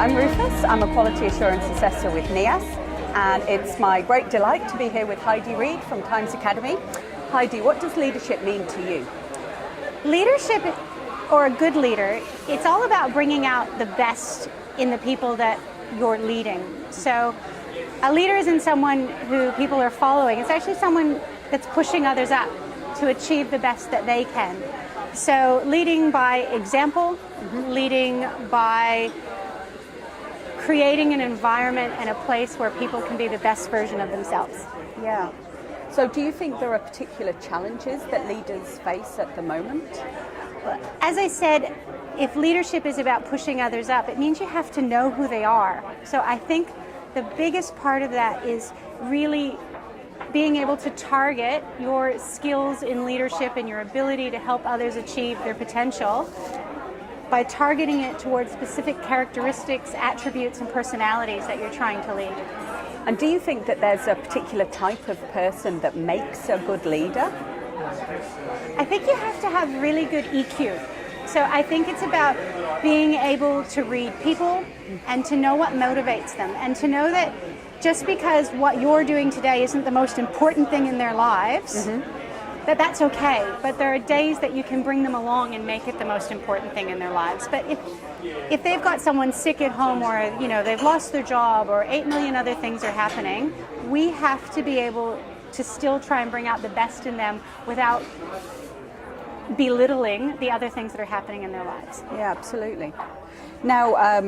I'm Rufus. I'm a Quality Assurance Assessor with NIAS, and it's my great delight to be here with Heidi Reid from Times Academy. Heidi, what does leadership mean to you? Leadership, or a good leader, it's all about bringing out the best in the people that you're leading. So a leader isn't someone who people are following. It's actually someone that's pushing others up to achieve the best that they can. So leading by example, leading by creating an environment and a place where people can be the best version of themselves. Yeah. So do you think there are particular challenges that leaders face at the moment? As I said, if leadership is about pushing others up, it means you have to know who they are. So I think the biggest part of that is really being able to target your skills in leadership and your ability to help others achieve their potential by targeting it towards specific characteristics, attributes, and personalities that you're trying to lead. And do you think that there's a particular type of person that makes a good leader? I think you have to have really good EQ. So I think it's about being able to read people and to know what motivates them, and to know that just because what you're doing today isn't the most important thing in their lives, that's okay. But there are days that you can bring them along and make it the most important thing in their lives. But if they've got someone sick at home, or they've lost their job, or 8 million other things are happening, we have to be able to still try and bring out the best in them without belittling the other things that are happening in their lives. Yeah, absolutely. Now,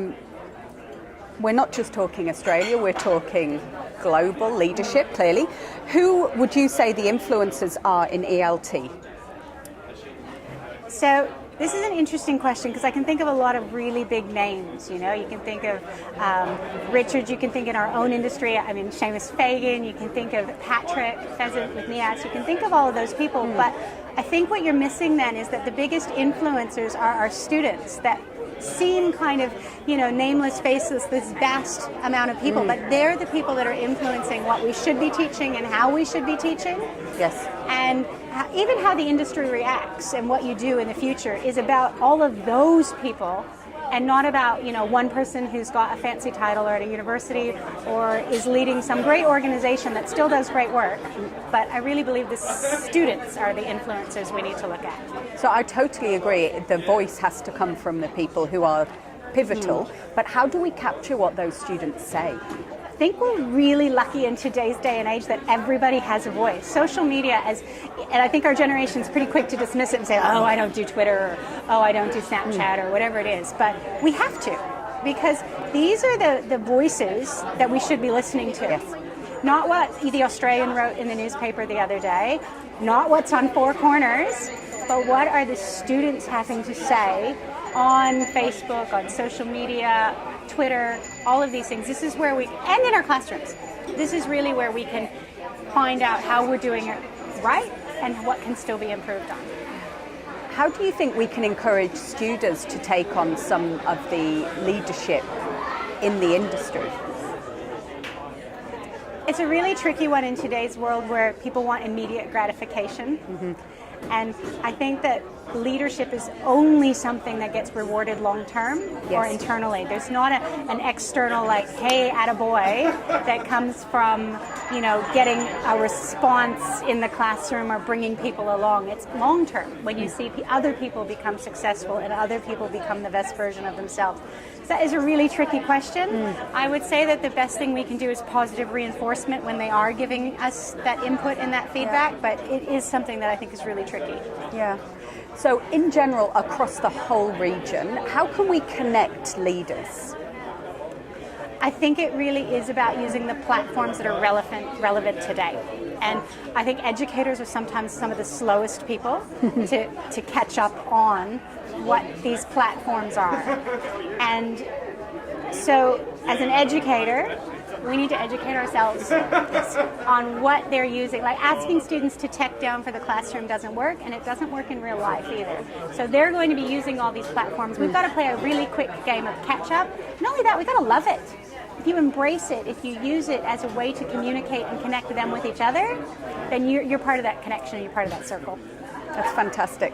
we're not just talking Australia, we're talking global leadership, clearly. Who would you say the influencers are in ELT? So this is an interesting question, because I can think of a lot of really big names. You can think of Richard, you can think in our own industry, Seamus Fagan, you can think of Patrick Pheasant with NIAS, you can think of all of those people, but I think what you're missing then is that the biggest influencers are our students that seem kind of, nameless, faceless, this vast amount of people, but they're the people that are influencing what we should be teaching and how we should be teaching. Yes. And even how the industry reacts and what you do in the future is about all of those people, and not about, one person who's got a fancy title or at a university or is leading some great organization that still does great work. But I really believe the students are the influencers we need to look at. So I totally agree. The voice has to come from the people who are pivotal. But how do we capture what those students say? I think we're really lucky in today's day and age that everybody has a voice. Social media, and I think our generation's pretty quick to dismiss it and say, oh, I don't do Twitter, or oh, I don't do Snapchat, or whatever it is. But we have to, because these are the voices that we should be listening to. Yes. Not what the Australian wrote in the newspaper the other day, not what's on Four Corners, but what are the students having to say on Facebook, on social media, Twitter, all of these things. This is where and in our classrooms, this is really where we can find out how we're doing it right and what can still be improved on. How do you think we can encourage students to take on some of the leadership in the industry? It's a really tricky one in today's world where people want immediate gratification. And I think that leadership is only something that gets rewarded long-term or internally. There's not an external, like, hey, attaboy, that comes from, getting a response in the classroom or bringing people along. It's long-term when you see other people become successful and other people become the best version of themselves. So that is a really tricky question. I would say that the best thing we can do is positive reinforcement when they are giving us that input and that feedback, but it is something that I think is really tricky. Yeah. So in general, across the whole region, how can we connect leaders? I think it really is about using the platforms that are relevant today. And I think educators are sometimes some of the slowest people to catch up on what these platforms are. And so as an educator, we need to educate ourselves on what they're using. Like, asking students to tech down for the classroom doesn't work, and it doesn't work in real life either. So they're going to be using all these platforms. We've got to play a really quick game of catch up. Not only that, we've got to love it. If you embrace it, if you use it as a way to communicate and connect them with each other, then you're part of that connection, you're part of that circle. That's fantastic.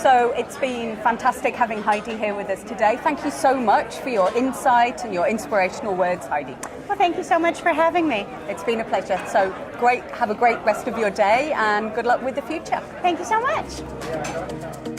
So it's been fantastic having Heidi here with us today. Thank you so much for your insight and your inspirational words, Heidi. Well, thank you so much for having me. It's been a pleasure. So great. Have a great rest of your day and good luck with the future. Thank you so much.